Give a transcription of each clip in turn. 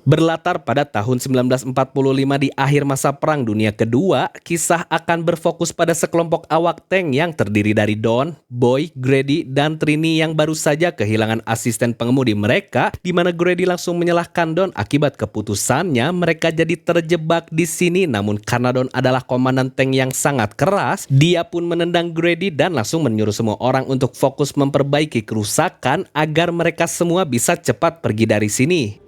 Berlatar pada tahun 1945 di akhir masa Perang Dunia Kedua, kisah akan berfokus pada sekelompok awak tank yang terdiri dari Don, Boy, Grady, dan Trini yang baru saja kehilangan asisten pengemudi mereka, di mana Grady langsung menyalahkan Don akibat keputusannya mereka jadi terjebak di sini. Namun karena Don adalah komandan tank yang sangat keras, dia pun menendang Grady dan langsung menyuruh semua orang untuk fokus memperbaiki kerusakan agar mereka semua bisa cepat pergi dari sini.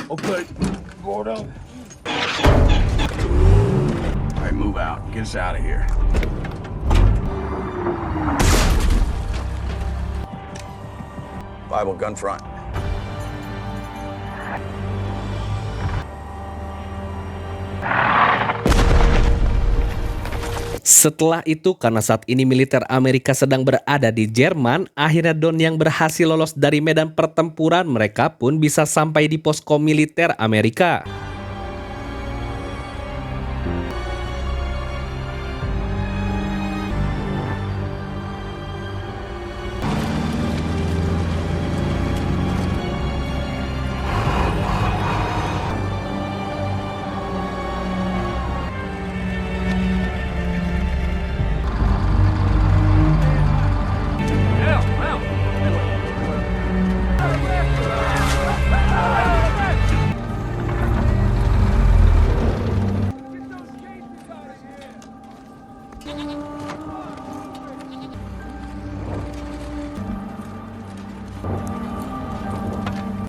Okay, go down. All right, move out. Get us out of here. Bible gun front. Setelah itu, karena saat ini militer Amerika sedang berada di Jerman, akhirnya Don yang berhasil lolos dari medan pertempuran, mereka pun bisa sampai di posko militer Amerika.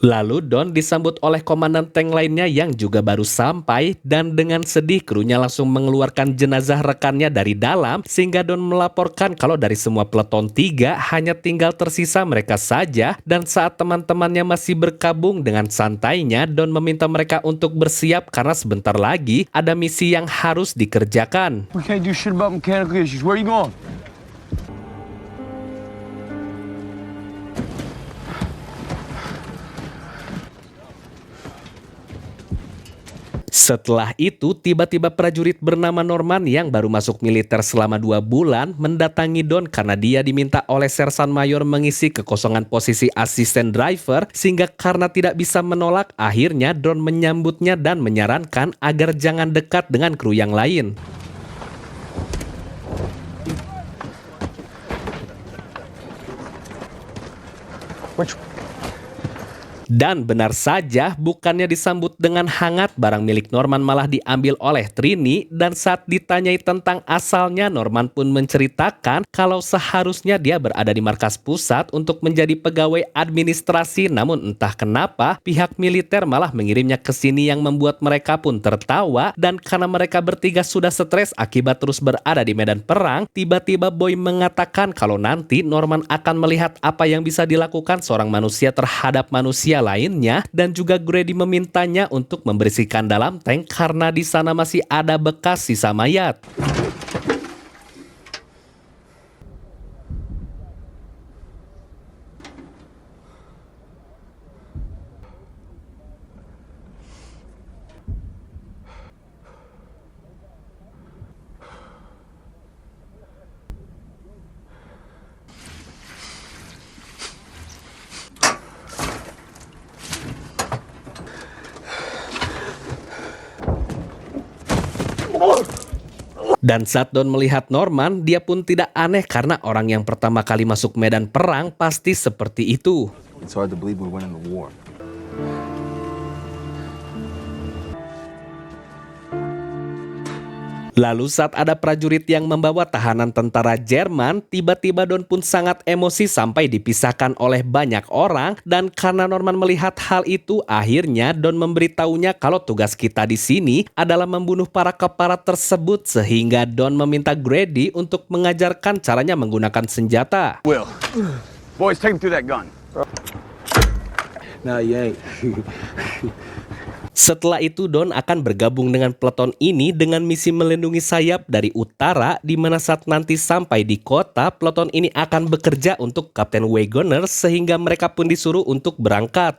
Lalu Don disambut oleh komandan tank lainnya yang juga baru sampai, dan dengan sedih krunya langsung mengeluarkan jenazah rekannya dari dalam, sehingga Don melaporkan kalau dari semua peleton 3 hanya tinggal tersisa mereka saja. Dan saat teman-temannya masih berkabung, dengan santainya Don meminta mereka untuk bersiap karena sebentar lagi ada misi yang harus dikerjakan. We can't do shit about mechanical issues. Where are you going? Setelah itu, tiba-tiba prajurit bernama Norman yang baru masuk militer selama 2 bulan mendatangi Don karena dia diminta oleh Sersan Mayor mengisi kekosongan posisi asisten driver, sehingga karena tidak bisa menolak, akhirnya Don menyambutnya dan menyarankan agar jangan dekat dengan kru yang lain. Dan benar saja, bukannya disambut dengan hangat, barang milik Norman malah diambil oleh Trini. Dan saat ditanyai tentang asalnya, Norman pun menceritakan kalau seharusnya dia berada di markas pusat untuk menjadi pegawai administrasi. Namun entah kenapa pihak militer malah mengirimnya ke sini, yang membuat mereka pun tertawa. Dan karena mereka bertiga sudah stres akibat terus berada di medan perang, tiba-tiba Boy mengatakan kalau nanti Norman akan melihat apa yang bisa dilakukan seorang manusia terhadap manusia lainnya, dan juga Grady memintanya untuk membersihkan dalam tank karena di sana masih ada bekas sisa mayat. Dan saat Don melihat Norman, dia pun tidak aneh karena orang yang pertama kali masuk medan perang pasti seperti itu. It's hard to believe we're winning the war. Lalu saat ada prajurit yang membawa tahanan tentara Jerman, tiba-tiba Don pun sangat emosi sampai dipisahkan oleh banyak orang. Dan karena Norman melihat hal itu, akhirnya Don memberitahunya kalau tugas kita di sini adalah membunuh para kepala tersebut, sehingga Don meminta Grady untuk mengajarkan caranya menggunakan senjata. Will, boys, take him through that gun. No, you ain't. Setelah itu Don akan bergabung dengan peleton ini dengan misi melindungi sayap dari utara, di mana saat nanti sampai di kota, peleton ini akan bekerja untuk Kapten Wagoner, sehingga mereka pun disuruh untuk berangkat.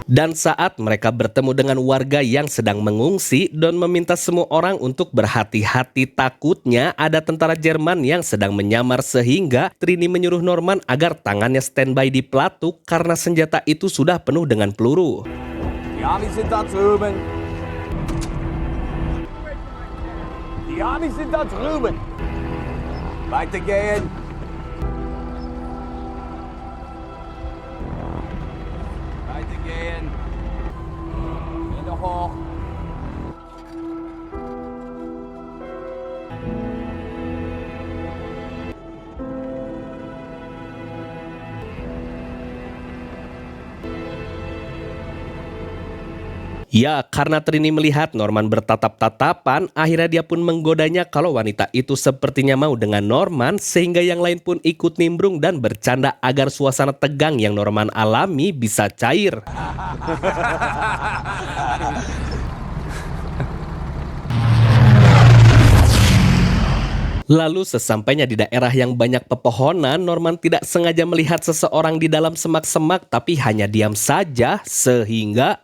Dan saat mereka bertemu dengan warga yang sedang mengungsi, Don meminta semua orang untuk berhati-hati, takutnya ada tentara Jerman yang sedang menyamar, sehingga Trini menyuruh Norman agar tangannya standby di pelatuk karena senjata itu sudah penuh dengan peluru. Die Amis sind da drüben. Die Amis sind da drüben. Weitergehen. Weitergehen. Hände hoch. Ya, karena Trini melihat Norman bertatap-tatapan, akhirnya dia pun menggodanya kalau wanita itu sepertinya mau dengan Norman, sehingga yang lain pun ikut nimbrung dan bercanda agar suasana tegang yang Norman alami bisa cair. Lalu sesampainya di daerah yang banyak pepohonan, Norman tidak sengaja melihat seseorang di dalam semak-semak, tapi hanya diam saja, sehingga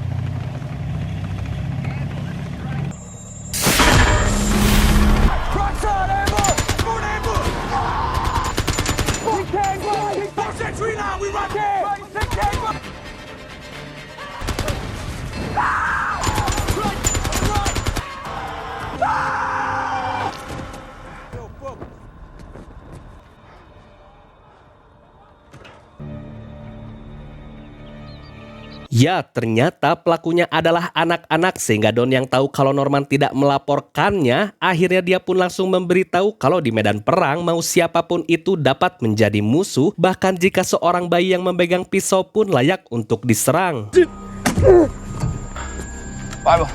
ya, ternyata pelakunya adalah anak-anak, sehingga Don yang tahu kalau Norman tidak melaporkannya, akhirnya dia pun langsung memberitahu kalau di medan perang mau siapapun itu dapat menjadi musuh, bahkan jika seorang bayi yang memegang pisau pun layak untuk diserang. Bible.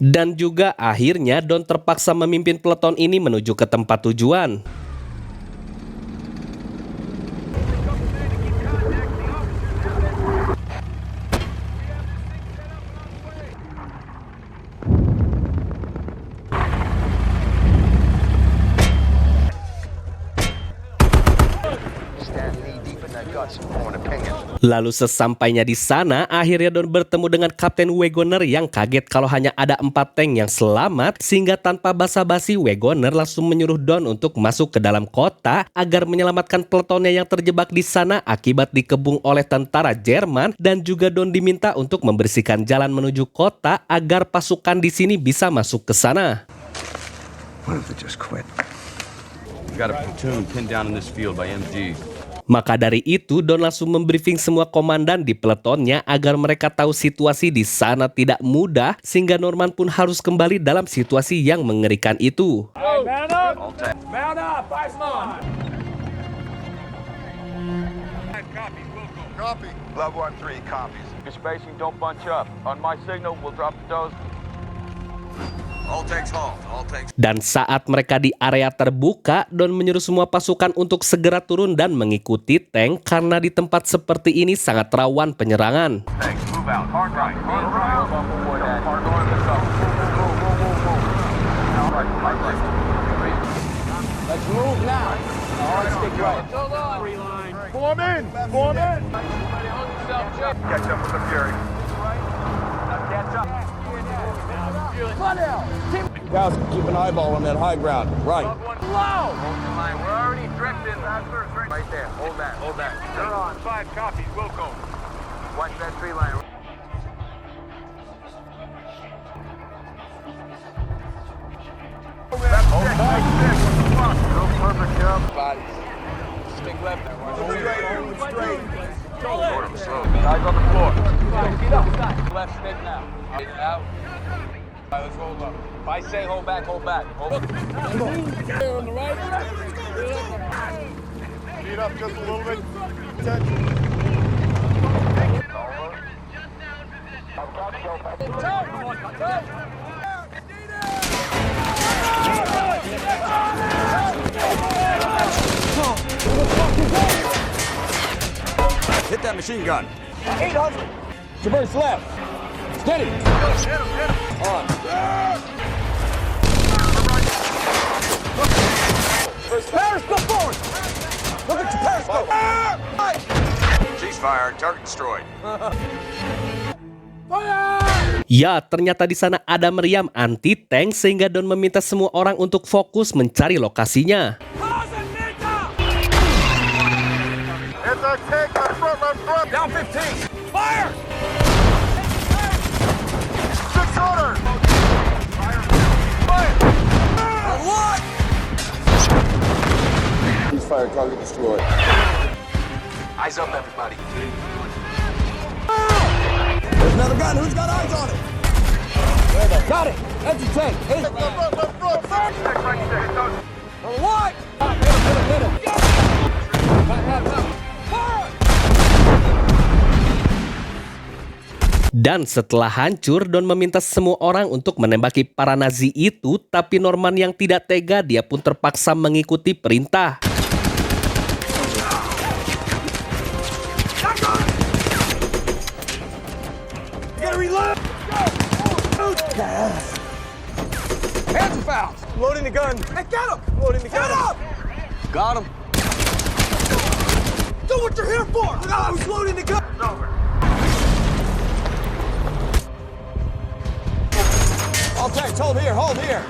Dan juga akhirnya Don terpaksa memimpin peleton ini menuju ke tempat tujuan. Lalu sesampainya di sana, akhirnya Don bertemu dengan Kapten Wagoner yang kaget kalau hanya ada 4 tank yang selamat, sehingga tanpa basa-basi Wagoner langsung menyuruh Don untuk masuk ke dalam kota agar menyelamatkan peletonnya yang terjebak di sana akibat dikepung oleh tentara Jerman, dan juga Don diminta untuk membersihkan jalan menuju kota agar pasukan di sini bisa masuk ke sana. What if they just quit? We got a platoon pinned down in this field by MG. Maka dari itu, Don langsung membriefing semua komandan di peletonnya agar mereka tahu situasi di sana tidak mudah, sehingga Norman pun harus kembali dalam situasi yang mengerikan itu. Hey, man up! Man up! Five on! Copy. Love 1-3, copies. Your spacing, don't bunch up. On my signal, we'll drop the dose. All tanks halt. All tanks. Dan saat mereka di area terbuka, Don menyuruh semua pasukan untuk segera turun dan mengikuti tank karena di tempat seperti ini sangat rawan penyerangan. Tanks, move out. Hard right. Hard right. Let's move now. All right, stick right. Form in! Form in! Catch up with the Fury. Catch up. Guys, keep an eyeball on that high ground. Right. Low! We're already drifting. Right there. Hold that. Hold that. You're on. 5 copies. Wilco. Watch that tree line. Hold tight. Go perfect job. Bodies. Stick left. Straight. Guys on the floor. Left stick now. Out. All right, let's hold up. If I say hold back, hold back. Hold up. On the right. Speed up just a little bit. Hit that machine gun. 800. Traverse left. Steady. On. Periscope forward. Look at your periscope. Ceasefire. Target destroyed. Ya, ternyata di sana ada meriam anti-tank sehingga Don meminta semua orang untuk fokus mencari lokasinya. It's our tank, left front. Down 15. Fire! 600. Fire. What? Fire, target destroyed. Eyes up, everybody. There's another gun. Who's got eyes on it? Got it. That's a tank. Hey. Left front. Right stick. What? Hit him. Fire! Dan setelah hancur, Don meminta semua orang untuk menembaki para Nazi itu, tapi Norman yang tidak tega, dia pun terpaksa mengikuti perintah. Hands are foul. Loading the gun. Hey, get him. Loading the gun. Get up. Got him. Do what you're here for. No, I was loading the gun. Over. All tanks, hold here.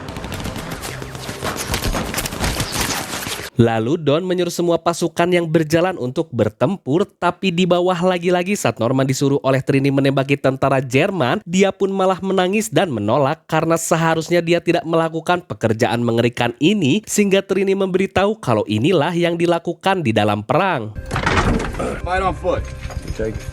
Lalu Don menyuruh semua pasukan yang berjalan untuk bertempur, tapi di bawah lagi-lagi saat Norman disuruh oleh Trini menembaki tentara Jerman, dia pun malah menangis dan menolak karena seharusnya dia tidak melakukan pekerjaan mengerikan ini, sehingga Trini memberitahu kalau inilah yang dilakukan di dalam perang. Fight on foot. Take it.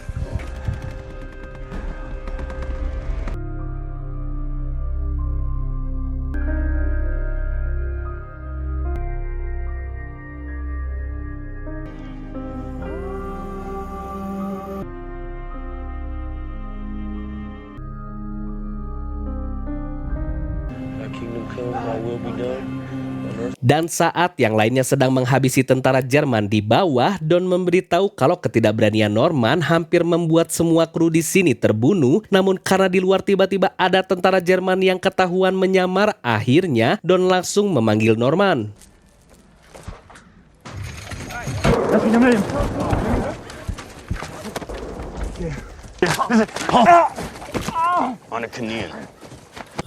Dan saat yang lainnya sedang menghabisi tentara Jerman di bawah, Don memberitahu kalau ketidakberanian Norman hampir membuat semua kru di sini terbunuh. Namun karena di luar tiba-tiba ada tentara Jerman yang ketahuan menyamar, akhirnya Don langsung memanggil Norman. On a canoe.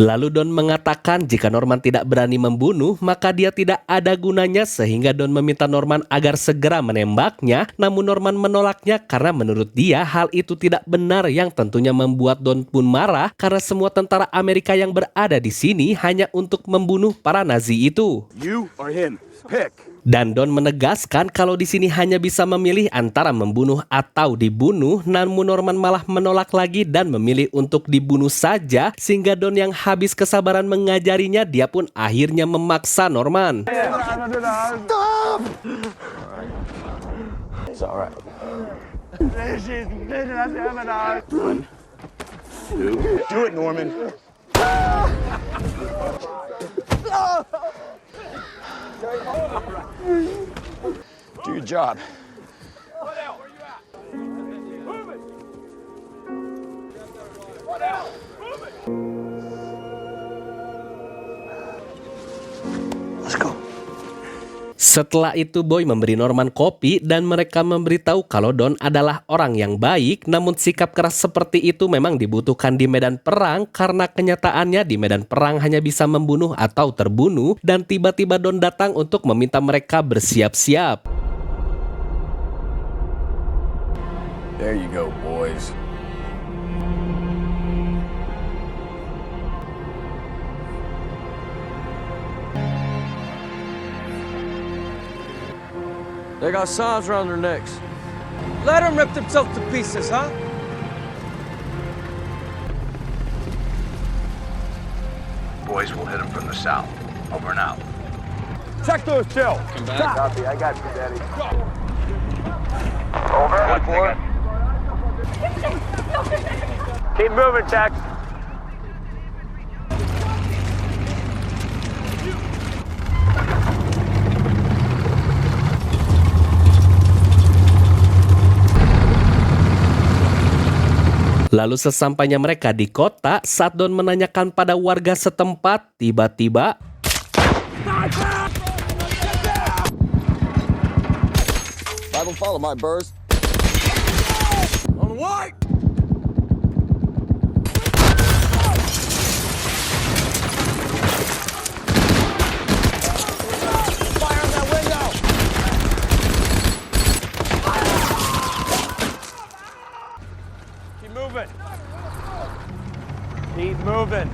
Lalu Don mengatakan jika Norman tidak berani membunuh, maka dia tidak ada gunanya, sehingga Don meminta Norman agar segera menembaknya. Namun Norman menolaknya karena menurut dia hal itu tidak benar, yang tentunya membuat Don pun marah karena semua tentara Amerika yang berada di sini hanya untuk membunuh para Nazi itu. You or him? Pick. Dan Don menegaskan kalau di sini hanya bisa memilih antara membunuh atau dibunuh, namun Norman malah menolak lagi dan memilih untuk dibunuh saja, sehingga Don yang habis kesabaran mengajarinya, dia pun akhirnya memaksa Norman. Stop! It's all right. Do it, Norman. Do your job. Let's go. Setelah itu Boy memberi Norman kopi dan mereka memberitahu kalau Don adalah orang yang baik, namun sikap keras seperti itu memang dibutuhkan di medan perang karena kenyataannya di medan perang hanya bisa membunuh atau terbunuh, dan tiba-tiba Don datang untuk meminta mereka bersiap-siap. There you go, boys. They got signs around their necks. Let them rip themselves to pieces, huh? Boys will hit them from the south. Over and out. Check those shells. Copy, I got you, Daddy. Over. Good boy. Keep moving, Tex. Lalu sesampainya mereka di kota, saat Don menanyakan pada warga setempat, tiba-tiba I don't follow my birds. On the white. Keep moving.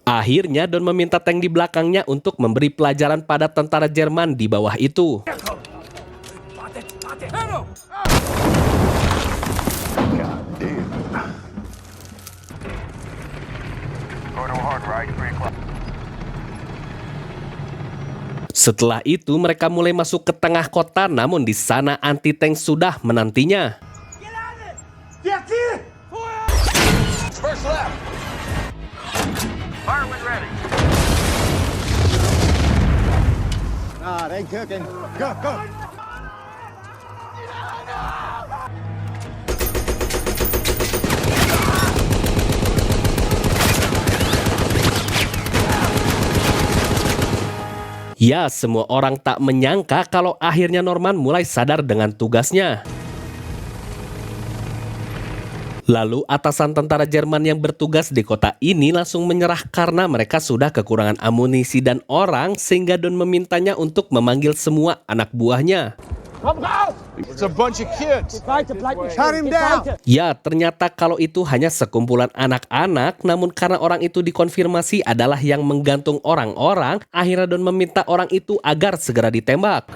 Akhirnya Don meminta tank di belakangnya untuk memberi pelajaran pada tentara Jerman di bawah itu. Setelah itu mereka mulai masuk ke tengah kota, namun di sana anti-tank sudah menantinya. First left. Fire when ready. Ya, semua orang tak menyangka kalau akhirnya Norman mulai sadar dengan tugasnya. Lalu atasan tentara Jerman yang bertugas di kota ini langsung menyerah karena mereka sudah kekurangan amunisi dan orang, sehingga Don memintanya untuk memanggil semua anak buahnya. It's a bunch of kids. Ya, ternyata kalau itu hanya sekumpulan anak-anak, namun karena orang itu dikonfirmasi adalah yang menggantung orang-orang, akhirnya Don meminta orang itu agar segera ditembak.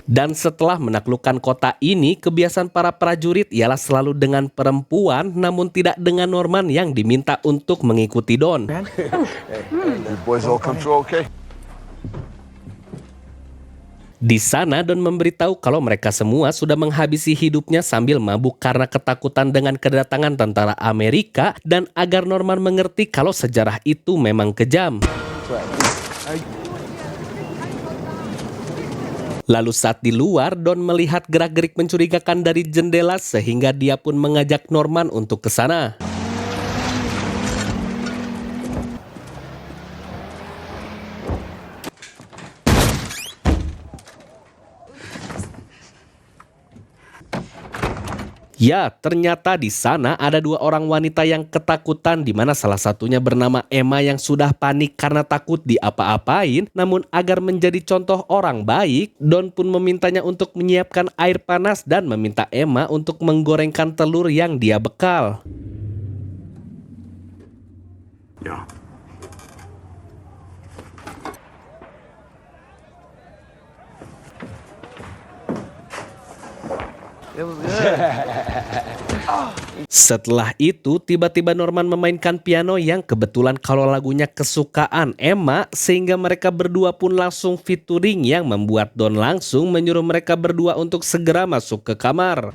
Dan setelah menaklukkan kota ini, kebiasaan para prajurit ialah selalu dengan perempuan, namun tidak dengan Norman yang diminta untuk mengikuti Don. You boys all come through okay? Di sana Don memberitahu kalau mereka semua sudah menghabisi hidupnya sambil mabuk karena ketakutan dengan kedatangan tentara Amerika, dan agar Norman mengerti kalau sejarah itu memang kejam. Lalu saat di luar, Don melihat gerak-gerik mencurigakan dari jendela sehingga dia pun mengajak Norman untuk ke sana. Ya, ternyata di sana ada dua orang wanita yang ketakutan, di mana salah satunya bernama Emma yang sudah panik karena takut diapa-apain. Namun agar menjadi contoh orang baik, Don pun memintanya untuk menyiapkan air panas dan meminta Emma untuk menggorengkan telur yang dia bekal. Yeah. Setelah itu, tiba-tiba Norman memainkan piano yang kebetulan kalau lagunya kesukaan Emma, sehingga mereka berdua pun langsung featuring yang membuat Don langsung menyuruh mereka berdua untuk segera masuk ke kamar.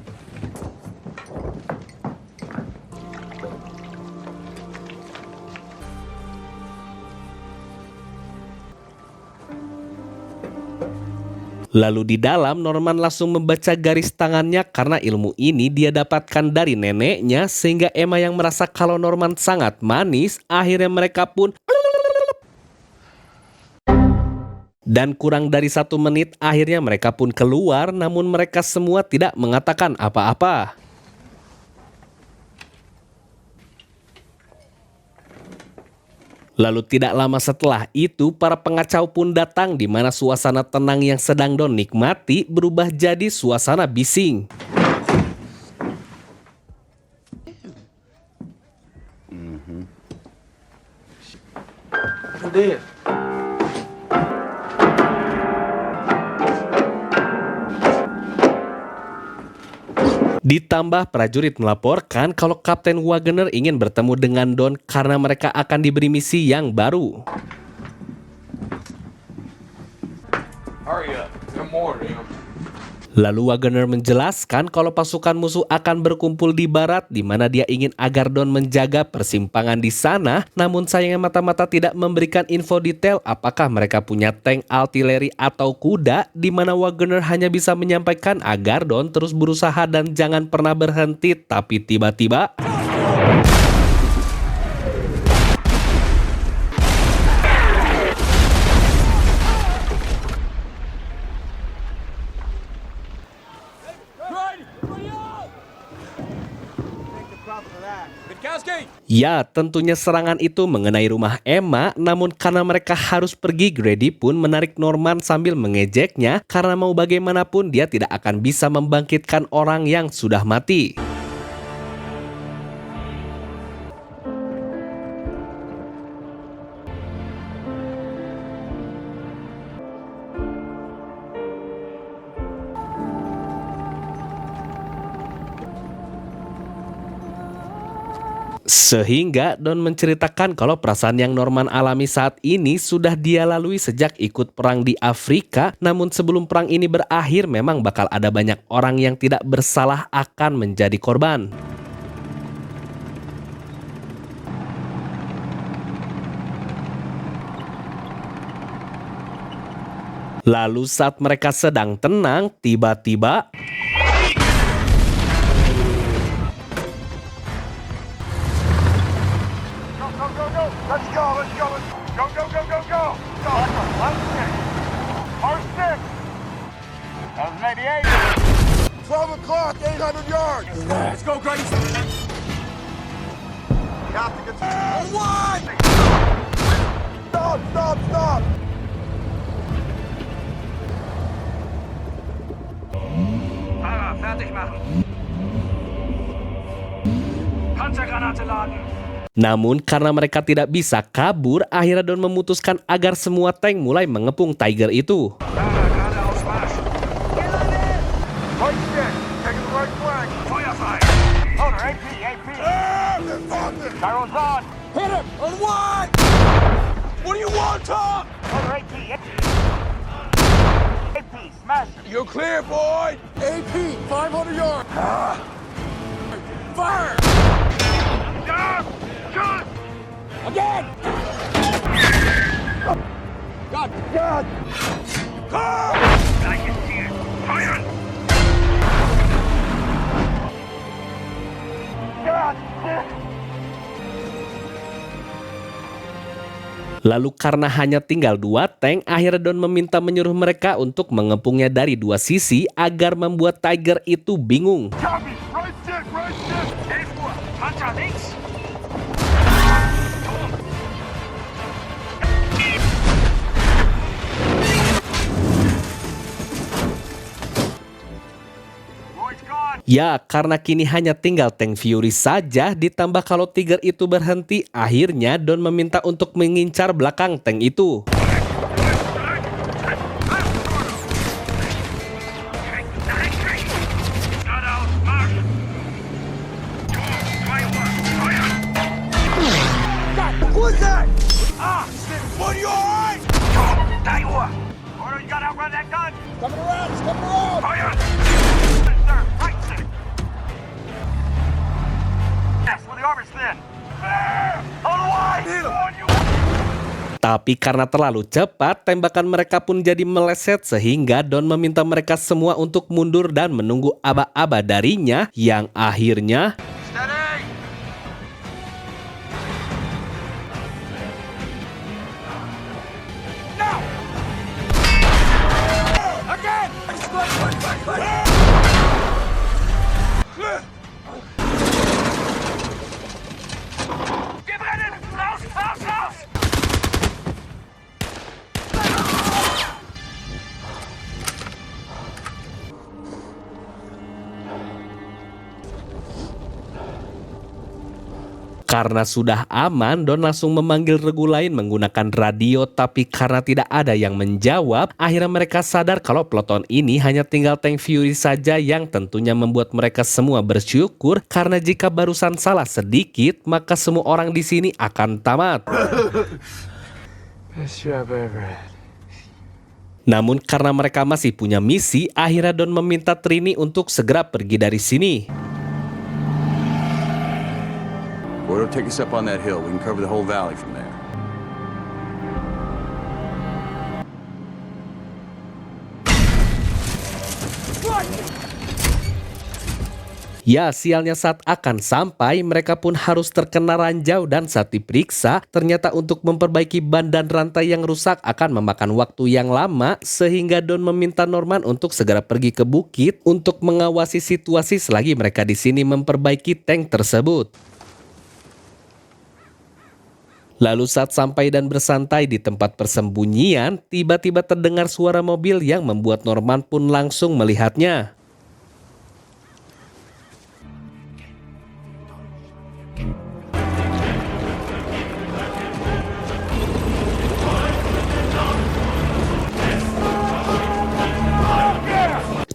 Lalu di dalam, Norman langsung membaca garis tangannya karena ilmu ini dia dapatkan dari neneknya, sehingga Emma yang merasa kalau Norman sangat manis, akhirnya mereka pun... Dan kurang dari 1 menit akhirnya mereka pun keluar, namun mereka semua tidak mengatakan apa-apa. Lalu tidak lama setelah itu, para pengacau pun datang, di mana suasana tenang yang sedang Don nikmati berubah jadi suasana bising. Ditambah prajurit melaporkan kalau Kapten Wagner ingin bertemu dengan Don karena mereka akan diberi misi yang baru. Hurry up. Some more, damn. Lalu Wagner menjelaskan kalau pasukan musuh akan berkumpul di barat, di mana dia ingin agar Don menjaga persimpangan di sana. Namun sayangnya mata-mata tidak memberikan info detail apakah mereka punya tank, artileri atau kuda, di mana Wagner hanya bisa menyampaikan agar Don terus berusaha dan jangan pernah berhenti. Tapi tiba-tiba Witkowski! Ya, tentunya serangan itu mengenai rumah Emma, namun karena mereka harus pergi, Grady pun menarik Norman sambil mengejeknya karena mau bagaimanapun dia tidak akan bisa membangkitkan orang yang sudah mati. Sehingga Don menceritakan kalau perasaan yang Norman alami saat ini sudah dia lalui sejak ikut perang di Afrika, namun sebelum perang ini berakhir memang bakal ada banyak orang yang tidak bersalah akan menjadi korban. Lalu saat mereka sedang tenang, tiba-tiba Let's go, let's go, let's go, go, go, go, go! Go, R6! That was 88. 12 o'clock, 800 yards! Let's go, Grace! We have to get to... What? Stop, stop, stop! Fahrer, fertig machen! Panzergranate laden! namun karena mereka tidak bisa kabur, akhirnya Don memutuskan agar semua tank mulai mengepung Tiger itu. Fahrer, geradeaus Marsch! Right stick, taking the right flank! Feuerfrei! Loader, AP, AP! Gyro's on! Hit him! On what? What do you want, Tom? Loader, AP! AP, smash him! You're clear, boy! AP, 500 yards! Fire! Down! Shot! Again! God! God! I can see it! Fire! God! Lalu karena hanya tinggal 2 tank, akhirnya Don meminta menyuruh mereka untuk mengepungnya dari 2 sisi agar membuat Tiger itu bingung. Copy! Right stick! Right stick! 11 Uhr! Panzer links! Roy's gone! Ya, karena kini hanya tinggal tank Fury saja, ditambah kalau Tiger itu berhenti, akhirnya Don meminta untuk mengincar belakang tank itu. Geradeaus Marsch! 2 Uhr! Feuer! What's that? Ah! What are you alright? 3 Uhr! Order, you gotta outrun that gun! Coming around, it's coming around! Feuer! Sir, right stick! Yes, when the armor's thin! On the wide! On you! Tapi karena terlalu cepat, tembakan mereka pun jadi meleset sehingga Don meminta mereka semua untuk mundur dan menunggu aba-aba darinya yang akhirnya Steady! Now! Again! Gib rennen! Raus, raus, raus! karena sudah aman, Don langsung memanggil regu lain menggunakan radio, tapi karena tidak ada yang menjawab, akhirnya mereka sadar kalau peloton ini hanya tinggal tank Fury saja yang tentunya membuat mereka semua bersyukur karena jika barusan salah sedikit, maka semua orang di sini akan tamat. Best job I ever had. Namun karena mereka masih punya misi, akhirnya Don meminta Trini untuk segera pergi dari sini. Gordo, take us up on that hill. We can cover the whole valley from there. Ya, sialnya saat akan sampai, mereka pun harus terkena ranjau dan saat diperiksa, ternyata untuk memperbaiki ban dan rantai yang rusak akan memakan waktu yang lama, sehingga Don meminta Norman untuk segera pergi ke bukit untuk mengawasi situasi selagi mereka di sini memperbaiki tank tersebut. Lalu saat sampai dan bersantai di tempat persembunyian, tiba-tiba terdengar suara mobil yang membuat Norman pun langsung melihatnya.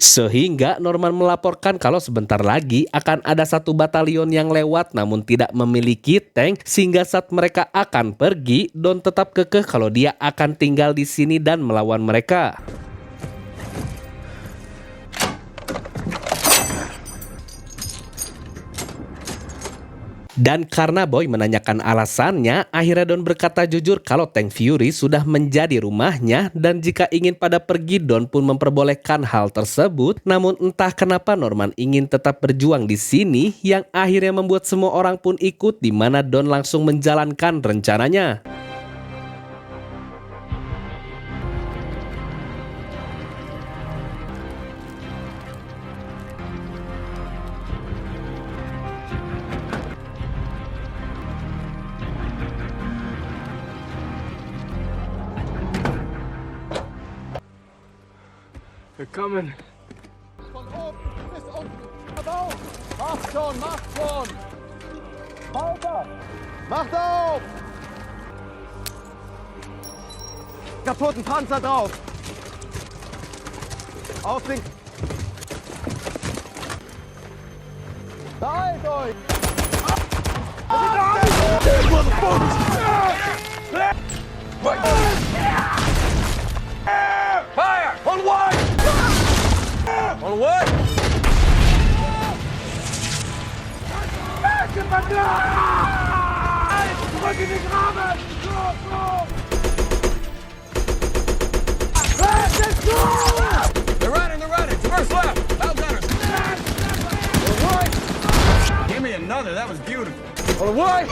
Sehingga Norman melaporkan kalau sebentar lagi akan ada satu batalion yang lewat namun tidak memiliki tank, sehingga saat mereka akan pergi, Don tetap kekeh kalau dia akan tinggal di sini dan melawan mereka. Dan karena Boy menanyakan alasannya, akhirnya Don berkata jujur kalau tank Fury sudah menjadi rumahnya dan jika ingin pada pergi, Don pun memperbolehkan hal tersebut. Namun entah kenapa Norman ingin tetap berjuang di sini yang akhirnya membuat semua orang pun ikut, di mana Don langsung menjalankan rencananya. They're coming. Von oben bis unten. Auf! Macht schon, macht schon! Weiter! Macht auf! Kaputten Panzer drauf! Auf den... Beeilt euch! Fire! On one! On what? Zurück in den Graben! They're running! Reverse left! Bow gunners! Give me another, that was beautiful. On the way!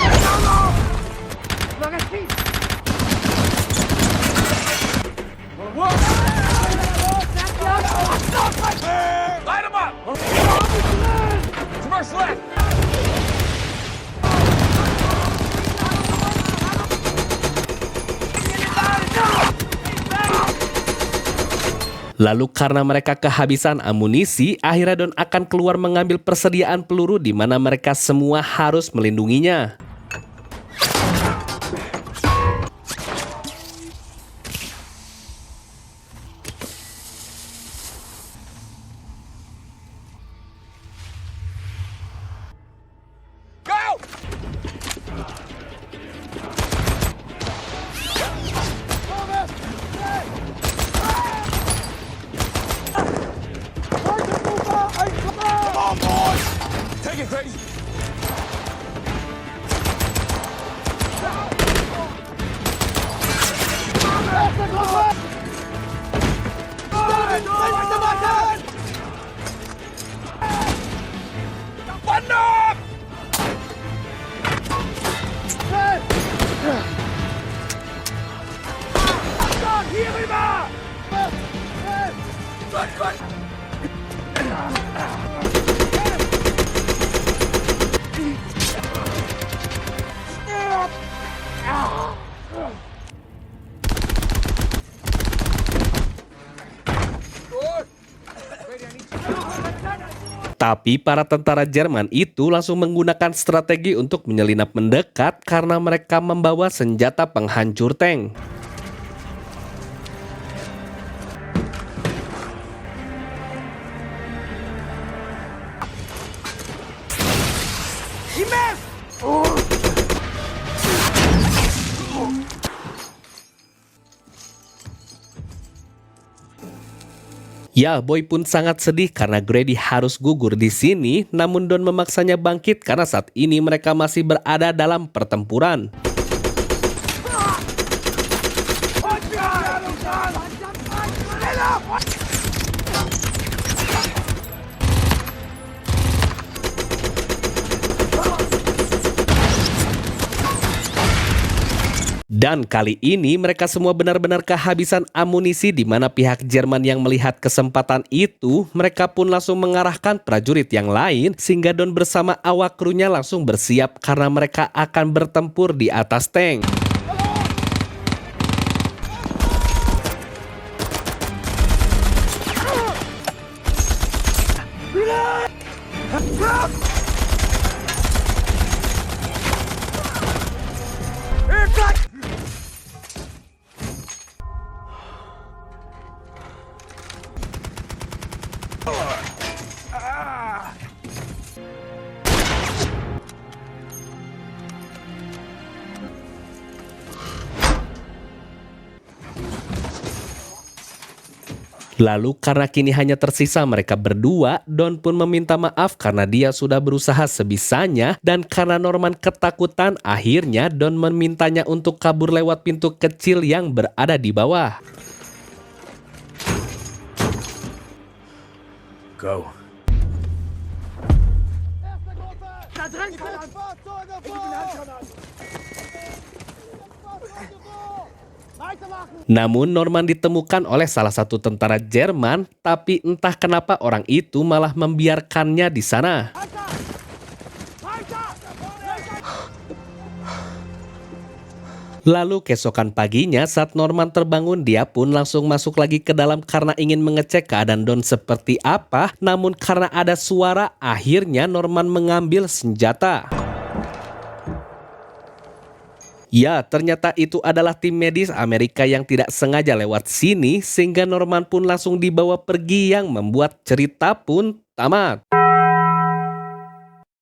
Light them up! Reverse left! Lalu karena mereka kehabisan amunisi, akhirnya Don akan keluar mengambil persediaan peluru di mana mereka semua harus melindunginya. Go! Come on, boys! Take it, crazy! Button up! Hier rüber! Gut! Tapi para tentara Jerman itu langsung menggunakan strategi untuk menyelinap mendekat karena mereka membawa senjata penghancur tank. Ya, Boy pun sangat sedih karena Grady harus gugur di sini, namun Don memaksanya bangkit karena saat ini mereka masih berada dalam pertempuran. Dan kali ini mereka semua benar-benar kehabisan amunisi, di mana pihak Jerman yang melihat kesempatan itu, mereka pun langsung mengarahkan prajurit yang lain sehingga Don bersama awak krunya langsung bersiap karena mereka akan bertempur di atas tank. Lalu karena kini hanya tersisa mereka berdua, Don pun meminta maaf karena dia sudah berusaha sebisanya, dan karena Norman ketakutan, akhirnya Don memintanya untuk kabur lewat pintu kecil yang berada di bawah. Go. Namun Norman ditemukan oleh salah satu tentara Jerman, tapi entah kenapa orang itu malah membiarkannya di sana. Lalu keesokan paginya saat Norman terbangun, dia pun langsung masuk lagi ke dalam karena ingin mengecek keadaan Don seperti apa. Namun karena ada suara, akhirnya Norman mengambil senjata. Ya, ternyata itu adalah tim medis Amerika yang tidak sengaja lewat sini, sehingga Norman pun langsung dibawa pergi yang membuat cerita pun tamat.